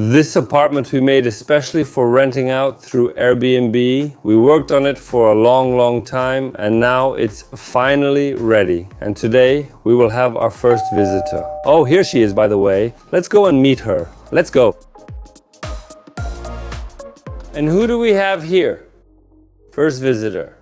This apartment we made especially for renting out through Airbnb. We worked on it for a long time and now it's finally ready. And today we will have our first visitor. Oh, here she is, by the way. Let's go and meet her. Let's go. And who do we have here? First visitor.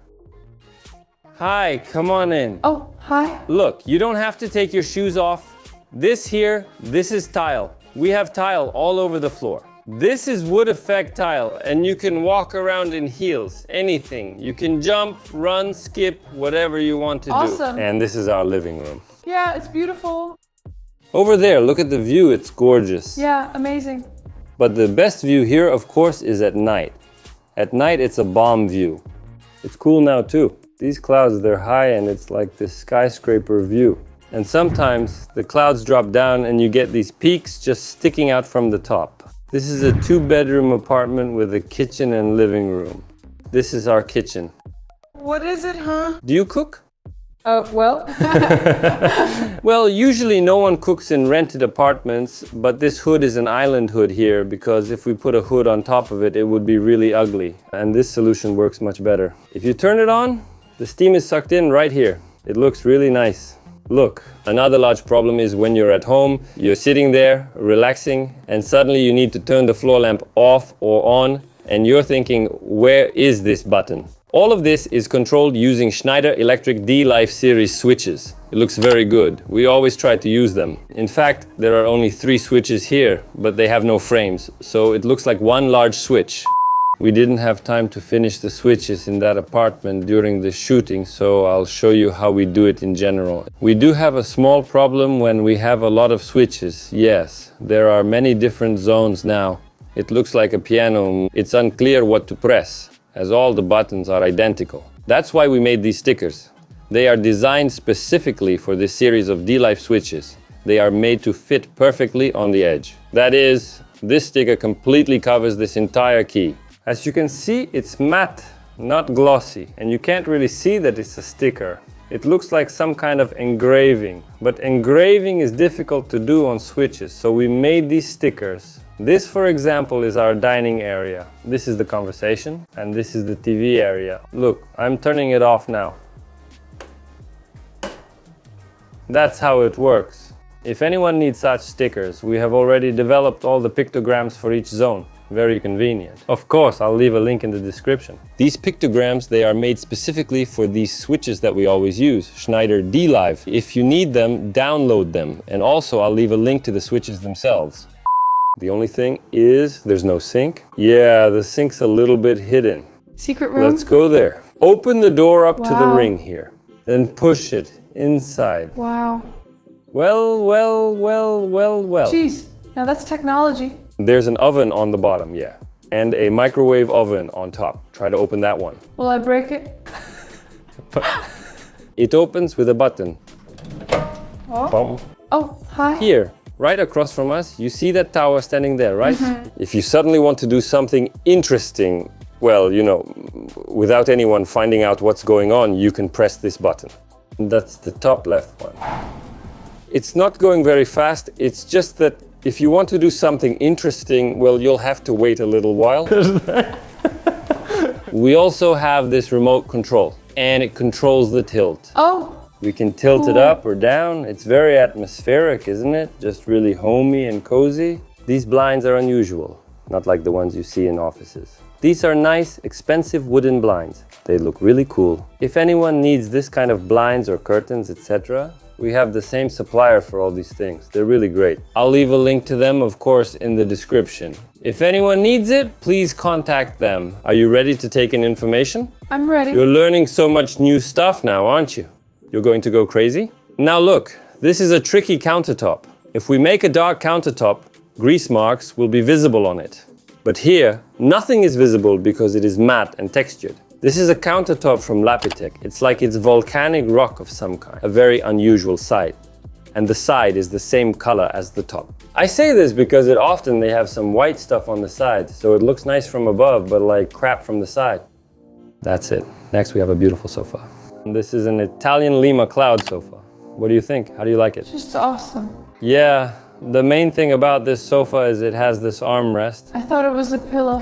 Hi, come on in. Oh, hi. Look, you don't have to take your shoes off. This is tile. We have tile all over the floor. This is wood effect tile, and you can walk around in heels, anything. You can jump, run, skip, whatever you want to do. Awesome. And this is our living room. Yeah, it's beautiful. Over there, look at the view, it's gorgeous. Yeah, amazing. But the best view here, of course, is at night. At night, it's a bomb view. It's cool now too. These clouds, they're high and it's like this skyscraper view. And sometimes the clouds drop down and you get these peaks just sticking out from the top. This is a 2-bedroom apartment with a kitchen and living room. This is our kitchen. What is it, huh? Do you cook? Well. Well, usually no one cooks in rented apartments, but this hood is an island hood here because if we put a hood on top of it, it would be really ugly. And this solution works much better. If you turn it on, the steam is sucked in right here. It looks really nice. Look, another large problem is when you're at home, you're sitting there, relaxing, and suddenly you need to turn the floor lamp off or on, and you're thinking, where is this button? All of this is controlled using Schneider Electric D-Life series switches. It looks very good. We always try to use them. In fact, there are only 3 switches here, but they have no frames, so it looks like one large switch. We didn't have time to finish the switches in that apartment during the shooting, so I'll show you how we do it in general. We do have a small problem when we have a lot of switches. Yes, there are many different zones now. It looks like a piano. It's unclear what to press, as all the buttons are identical. That's why we made these stickers. They are designed specifically for this series of D-Life switches. They are made to fit perfectly on the edge. That is, this sticker completely covers this entire key. As you can see, it's matte, not glossy, and you can't really see that it's a sticker. It looks like some kind of engraving, but engraving is difficult to do on switches, so we made these stickers. This, for example, is our dining area. This is the conversation, and this is the TV area. Look, I'm turning it off now. That's how it works. If anyone needs such stickers, we have already developed all the pictograms for each zone. Very convenient. Of course, I'll leave a link in the description. These pictograms, they are made specifically for these switches that we always use, Schneider D-Live. If you need them, download them. And also, I'll leave a link to the switches themselves. The only thing is, there's no sink. Yeah, the sink's a little bit hidden. Secret room? Let's go there. Open the door up to the Wow. ring here. Then push it inside. Wow. Well. Jeez, now that's technology. There's an oven on the bottom, yeah. And a microwave oven on top. Try to open that one. Will I break it? It opens with a button. Oh, Boom. oh hi. Here, right across from us, you see that tower standing there, right? If you suddenly want to do something interesting, well, you know, without anyone finding out what's going on, you can press this button. That's the top left one. It's not going very fast, it's just that if you want to do something interesting, well, you'll have to wait a little while. We also have this remote control, and it controls the tilt. Oh, We can tilt it up or down. It's very atmospheric, isn't it? Just really homey and cozy. These blinds are unusual, not like the ones you see in offices. These are nice, expensive wooden blinds. They look really cool. If anyone needs this kind of blinds or curtains, etc., we have the same supplier for all these things. They're really great. I'll leave a link to them, of course, in the description. If anyone needs it, please contact them. Are you ready to take in information? I'm ready. You're learning so much new stuff now, aren't you? You're going to go crazy? Now look, this is a tricky countertop. If we make a dark countertop, grease marks will be visible on it. But here, nothing is visible because it is matte and textured. This is a countertop from Lapitec. It's like it's volcanic rock of some kind, a very unusual site. And the side is the same color as the top. I say this because often they have some white stuff on the side, so it looks nice from above, but like crap from the side. That's it. Next we have a beautiful sofa. And this is an Italian Lima Cloud sofa. What do you think? How do you like it? Just awesome. Yeah, The main thing about this sofa is it has this armrest. I thought it was a pillow.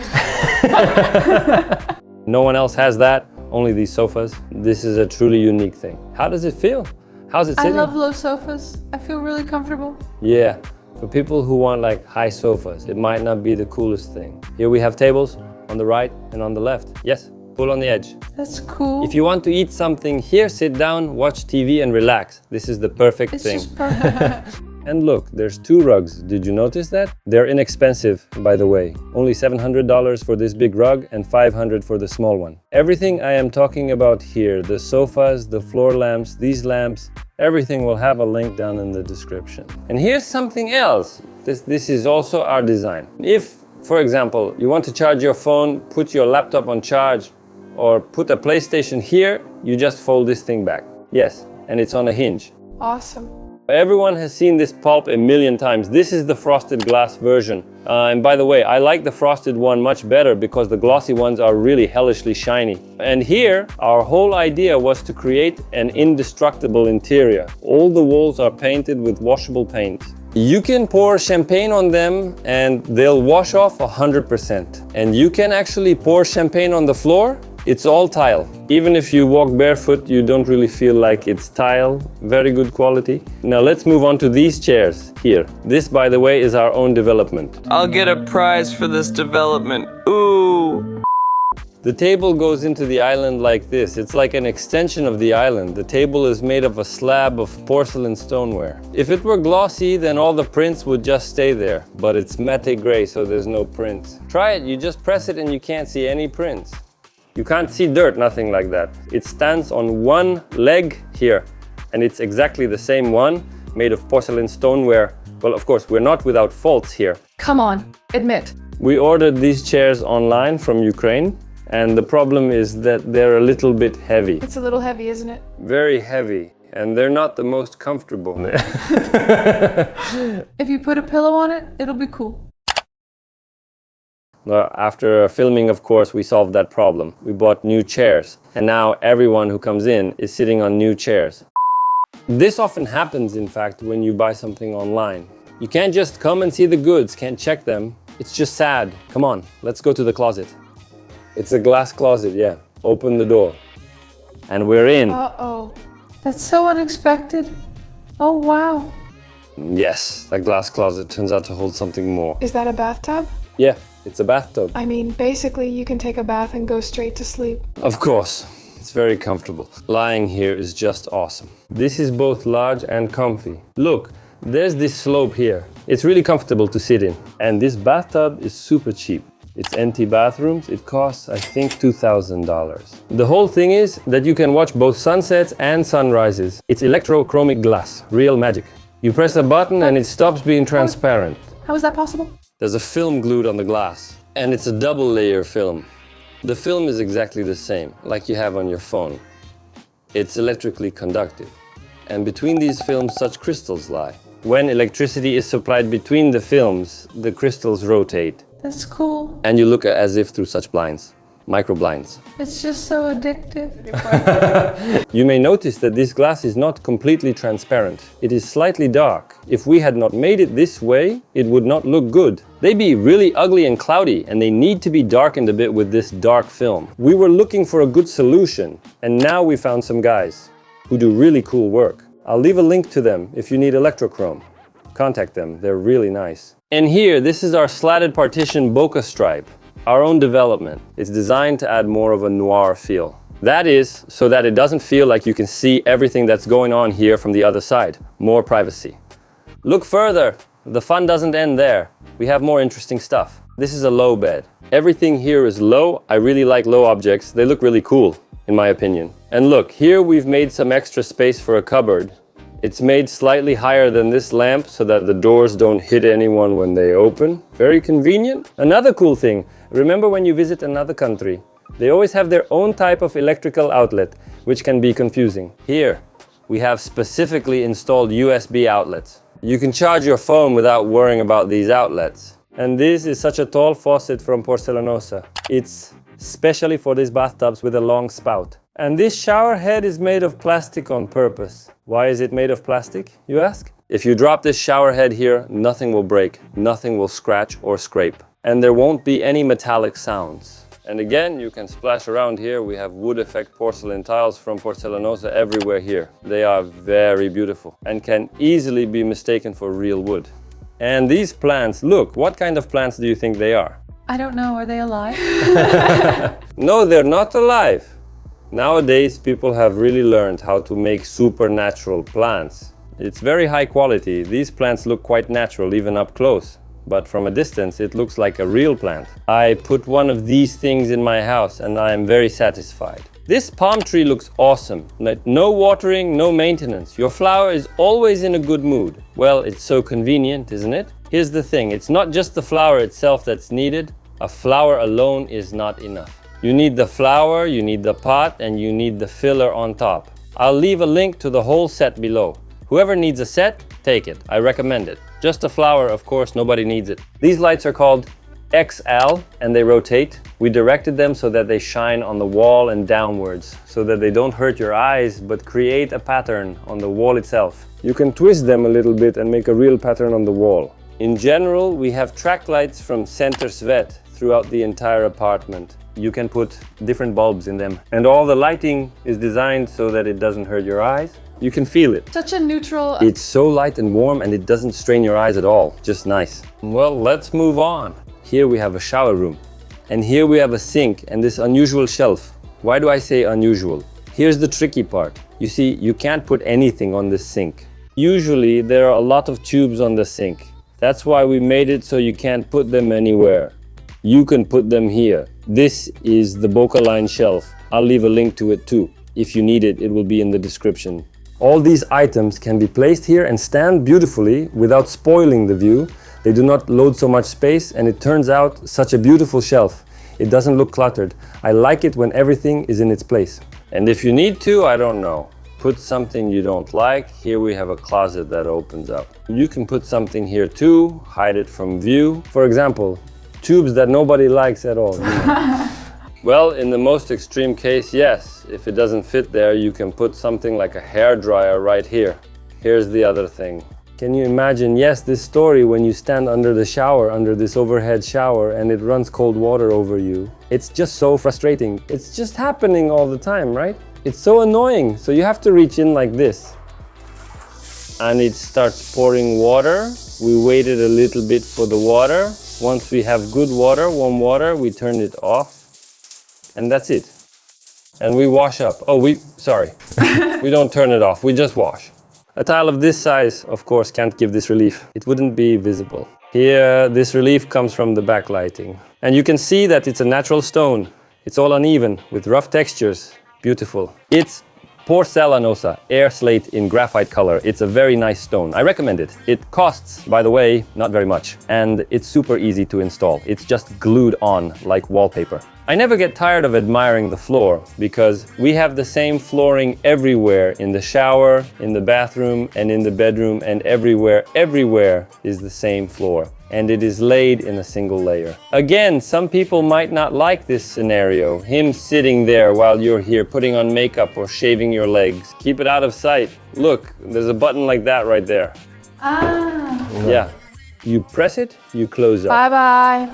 No one else has that, only these sofas. This is a truly unique thing. How does it feel? How's it I sitting? love low sofas. I feel really comfortable. Yeah, for people who want like high sofas, it might not be the coolest thing. Here we have tables on the right and on the left. Yes, pull on the edge. That's cool. If you want to eat something here, sit down, watch TV and relax. This is the perfect It's thing. just perfect. And look, there's 2 rugs. Did you notice that? They're inexpensive, by the way. Only $700 for this big rug and $500 for the small one. Everything I am talking about here, the sofas, the floor lamps, these lamps, everything will have a link down in the description. And here's something else. This is also our design. If, for example, you want to charge your phone, put your laptop on charge, or put a PlayStation here, you just fold this thing back. Yes, and it's on a hinge. Awesome. Everyone has seen this pulp a million times. This is the frosted glass version. And by the way, I like the frosted one much better because the glossy ones are really hellishly shiny. And here, our whole idea was to create an indestructible interior. All the walls are painted with washable paint. You can pour champagne on them and they'll wash off 100%. And you can actually pour champagne on the floor. It's all tile. Even if you walk barefoot, you don't really feel like it's tile. Very good quality. Now let's move on to these chairs here. This, by the way, is our own development. I'll get a prize for this development. Ooh! The table goes into the island like this. It's like an extension of the island. The table is made of a slab of porcelain stoneware. If it were glossy, then all the prints would just stay there. But it's matte gray, so there's no prints. Try it, you just press it and you can't see any prints. You can't see dirt, nothing like that. It stands on one leg here, and it's exactly the same one, made of porcelain stoneware. Well, of course, we're not without faults here. Come on, admit. We ordered these chairs online from Ukraine, and the problem is that they're a little bit heavy. It's a little heavy, isn't it? Very heavy, and they're not the most comfortable. If you put a pillow on it, it'll be cool. After filming, of course, we solved that problem. We bought new chairs, and now everyone who comes in is sitting on new chairs. This often happens, in fact, when you buy something online. You can't just come and see the goods, can't check them. It's just sad. Come on, let's go to the closet. It's a glass closet, yeah. Open the door. And we're in. Uh-oh. That's so unexpected. Oh, wow. Yes, that glass closet turns out to hold something more. Is that a bathtub? Yeah, it's a bathtub. I mean, basically, you can take a bath and go straight to sleep. Of course. It's very comfortable. Lying here is just awesome. This is both large and comfy. Look, there's this slope here. It's really comfortable to sit in. And this bathtub is super cheap. It's empty bathrooms. It costs, I think, $2,000. The whole thing is that you can watch both sunsets and sunrises. It's electrochromic glass, real magic. You press a button and it stops being transparent. How is that possible? There's a film glued on the glass, and it's a double layer film. The film is exactly the same, like you have on your phone. It's electrically conductive. And between these films, such crystals lie. When electricity is supplied between the films, the crystals rotate. That's cool. And you look as if through such blinds, micro blinds. It's just so addictive. You may notice that this glass is not completely transparent. It is slightly dark. If we had not made it this way, it would not look good. They'd be really ugly and cloudy, and they need to be darkened a bit with this dark film. We were looking for a good solution, and now we found some guys who do really cool work. I'll leave a link to them if you need electrochrome. Contact them, they're really nice. And here, this is our slatted partition bokeh stripe, our own development. It's designed to add more of a noir feel. That is, so that it doesn't feel like you can see everything that's going on here from the other side. More privacy. Look further, the fun doesn't end there. We have more interesting stuff. This is a low bed. Everything here is low. I really like low objects. They look really cool, in my opinion. And look, here we've made some extra space for a cupboard. It's made slightly higher than this lamp so that the doors don't hit anyone when they open. Very convenient. Another cool thing, remember when you visit another country, they always have their own type of electrical outlet, which can be confusing. Here, we have specifically installed USB outlets. You can charge your phone without worrying about these outlets. And this is such a tall faucet from Porcelanosa. It's specially for these bathtubs with a long spout. And this shower head is made of plastic on purpose. Why is it made of plastic, you ask? If you drop this shower head here, nothing will break, nothing will scratch or scrape. And there won't be any metallic sounds. And again, you can splash around here. We have wood effect porcelain tiles from Porcelanosa everywhere here. They are very beautiful and can easily be mistaken for real wood. And these plants, look, what kind of plants do you think they are? I don't know, are they alive? No, they're not alive. Nowadays, people have really learned how to make supernatural plants. It's very high quality. These plants look quite natural, even up close. But from a distance, it looks like a real plant. I put one of these things in my house and I am very satisfied. This palm tree looks awesome. No watering, no maintenance. Your flower is always in a good mood. Well, it's so convenient, isn't it? Here's the thing, it's not just the flower itself that's needed. A flower alone is not enough. You need the flower, you need the pot, and you need the filler on top. I'll leave a link to the whole set below. Whoever needs a set, take it. I recommend it. Just a flower, of course, nobody needs it. These lights are called XL and they rotate. We directed them so that they shine on the wall and downwards, so that they don't hurt your eyes, but create a pattern on the wall itself. You can twist them a little bit and make a real pattern on the wall. In general, we have track lights from Center Svet throughout the entire apartment. You can put different bulbs in them. And all the lighting is designed so that it doesn't hurt your eyes. You can feel it. Such a neutral... It's so light and warm and it doesn't strain your eyes at all. Just nice. Well, let's move on. Here we have a shower room. And here we have a sink and this unusual shelf. Why do I say unusual? Here's the tricky part. You see, you can't put anything on this sink. Usually there are a lot of tubes on the sink. That's why we made it so you can't put them anywhere. You can put them here. This is the Bocaline shelf. I'll leave a link to it too. If you need it, it will be in the description. All these items can be placed here and stand beautifully without spoiling the view. They do not load so much space and it turns out such a beautiful shelf. It doesn't look cluttered. I like it when everything is in its place. And if you need to, I don't know, put something you don't like. Here we have a closet that opens up. You can put something here too, hide it from view. For example, tubes that nobody likes at all. Well, in the most extreme case, yes. If it doesn't fit there, you can put something like a hairdryer right here. Here's the other thing. Can you imagine, yes, this story when you stand under the shower, under this overhead shower, and it runs cold water over you. It's just so frustrating. It's just happening all the time, right? It's so annoying. So you have to reach in like this. And it starts pouring water. We waited a little bit for the water. Once we have good water, warm water, we turn it off. And that's it. And we wash up. Sorry. We don't turn it off, we just wash. A tile of this size, of course, can't give this relief. It wouldn't be visible. Here, this relief comes from the backlighting. And you can see that it's a natural stone. It's all uneven, with rough textures. Beautiful. It's Porcelanosa air slate in graphite color. It's a very nice stone. I recommend it. It costs, by the way, not very much. And it's super easy to install. It's just glued on like wallpaper. I never get tired of admiring the floor because we have the same flooring everywhere, in the shower, in the bathroom, and in the bedroom, and everywhere is the same floor. And it is laid in a single layer. Again, some people might not like this scenario, him sitting there while you're here putting on makeup or shaving your legs. Keep it out of sight. Look, there's a button like that right there. Yeah. You press it, you close up. Bye-bye.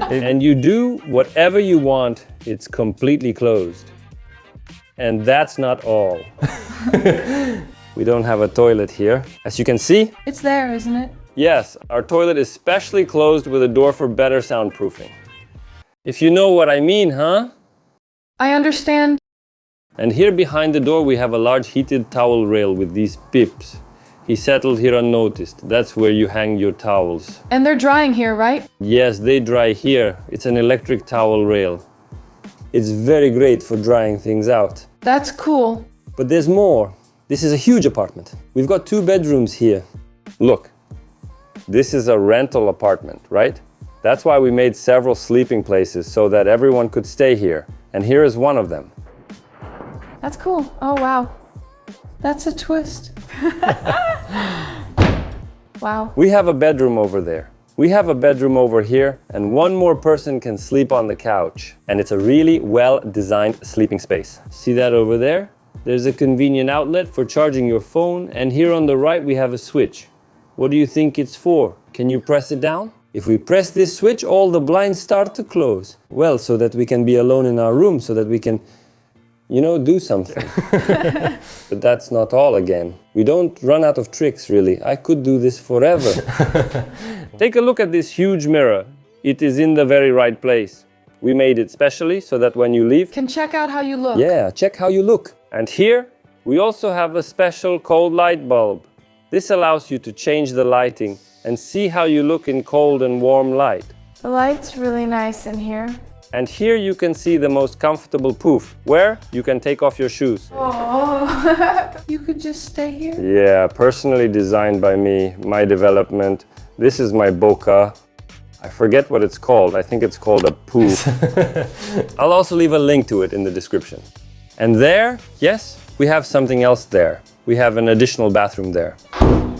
And you do whatever you want, it's completely closed. And that's not all. We don't have a toilet here. As you can see, It's there, isn't it? yes, our toilet is specially closed with a door for better soundproofing. If you know what I mean, huh? I understand. And here behind the door we have a large heated towel rail with these pips. He settled here unnoticed. That's where you hang your towels. And they're drying here, right? Yes, they dry here. It's an electric towel rail. It's very great for drying things out. That's cool. But there's more. This is a huge apartment. We've got 2 bedrooms here. Look, this is a rental apartment, right? That's why we made several sleeping places so that everyone could stay here. And here is one of them. That's cool. Oh, wow. That's a twist. Wow. We have a bedroom over there. We have a bedroom over here, and one more person can sleep on the couch. And it's a really well-designed sleeping space. See that over there? there's a convenient outlet for charging your phone, and here on the right we have a switch. What do you think it's for? Can you press it down? If we press this switch, all the blinds start to close. Well, so that we can be alone in our room, so that we can, do something. But that's not all again. We don't run out of tricks, really. I could do this forever. Take a look at this huge mirror. It is in the very right place. We made it specially so that when you leave, Can check out how you look. yeah, check how you look. And here, we also have a special cold light bulb. This allows you to change the lighting and see how you look in cold and warm light. The light's really nice in here. And here you can see the most comfortable poof, where you can take off your shoes. Oh, you could just stay here? Yeah, personally designed by me, my development. This is my boca. I forget what it's called. I think it's called a poof. I'll also leave a link to it in the description. And there, yes, we have something else there. We have an additional bathroom there.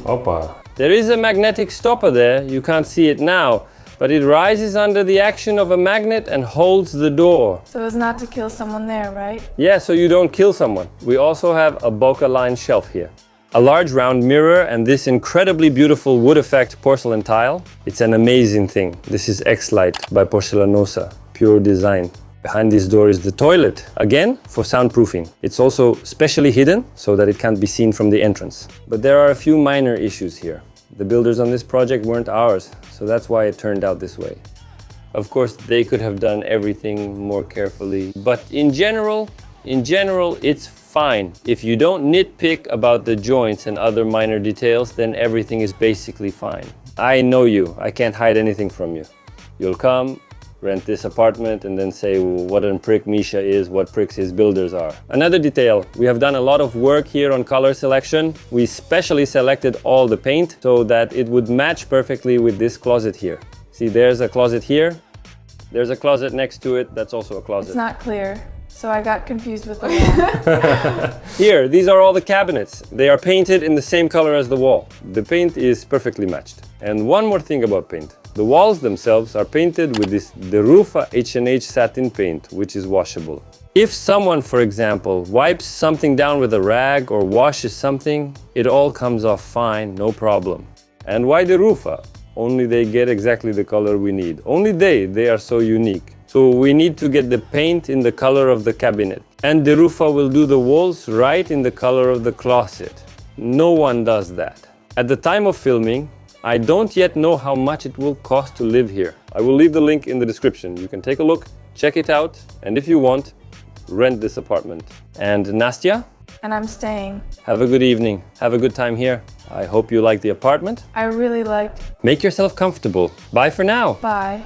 Opa. There is a magnetic stopper there. You can't see it now, but it rises under the action of a magnet and holds the door. So as not to kill someone there, right? Yeah, so you don't kill someone. We also have a Boca-line shelf here. A large round mirror and this incredibly beautiful wood effect porcelain tile. It's an amazing thing. This is X-Light by Porcelanosa, pure design. Behind this door is the toilet, again for soundproofing. It's also specially hidden so that it can't be seen from the entrance. But there are a few minor issues here. The builders on this project weren't ours, so that's why it turned out this way. Of course, they could have done everything more carefully, but in general, it's fine. If you don't nitpick about the joints and other minor details, then everything is basically fine. I know you, I can't hide anything from you. You'll come, rent this apartment, and then say what a prick Misha is, what pricks his builders are. Another detail, we have done a lot of work here on color selection. We specially selected all the paint so that it would match perfectly with this closet here. See, there's a closet here. There's a closet next to it, that's also a closet. It's not clear, so I got confused with the wall. Here, these are all the cabinets. They are painted in the same color as the wall. The paint is perfectly matched. And one more thing about paint. The walls themselves are painted with this Derufa H&H satin paint, which is washable. If someone, for example, wipes something down with a rag or washes something, it all comes off fine, no problem. And why Derufa? Only they get exactly the color we need. Only they are so unique. So we need to get the paint in the color of the cabinet. And Derufa will do the walls right in the color of the closet. No one does that. At the time of filming, I don't yet know how much it will cost to live here. I will leave the link in the description. You can take a look, check it out, and if you want, rent this apartment. And Nastya, And I'm staying. have a good evening. Have a good time here. I hope you like the apartment. I really liked. Make yourself comfortable. Bye for now. Bye.